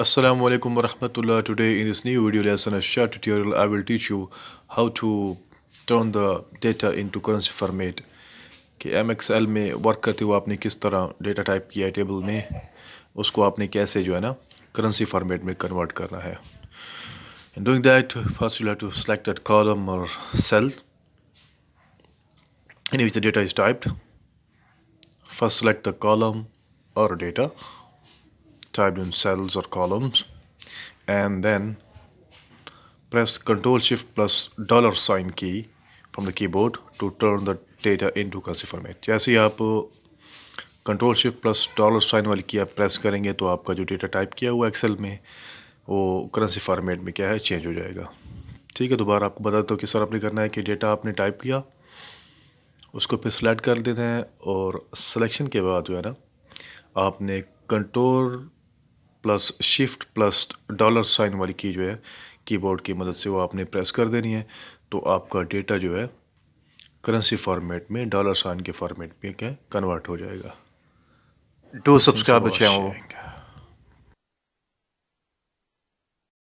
Assalamu alaikum warahmatullah. Today in this new video lesson, a short tutorial, I will teach you how to turn the data into currency format. कि MXL में work करते हुए आपने किस तरह data type किया है table में, उसको आपने कैसे जो है ना करेंसी फॉर्मेट में कन्वर्ट करना है. In doing that, first you'll have to select that column or cell in which the data is typed. First select the column or data typed in cells or columns, and then press Ctrl Shift plus $sign key from the keyboard to turn the data into currency format. जैसे ही आप Ctrl Shift plus $sign वाली की आप press करेंगे तो आपका जो data type किया हुआ एक्सेल में वो करेंसी फॉर्मेट में क्या है चेंज हो जाएगा. ठीक है, दोबारा आपको बताता हूँ किस तरह आपने करना है कि डेटा आपने टाइप किया उसको फिर सेलेक्ट कर देना है और सिलेक्शन के बाद जो है ना आपने control plus shift plus $sign वाली की जो है कीबोर्ड की मदद से वो आपने प्रेस कर देनी है तो आपका डेटा जो है करेंसी फॉर्मेट में $sign के फॉर्मेट में क्या कन्वर्ट हो जाएगा. Do subscribe the channel.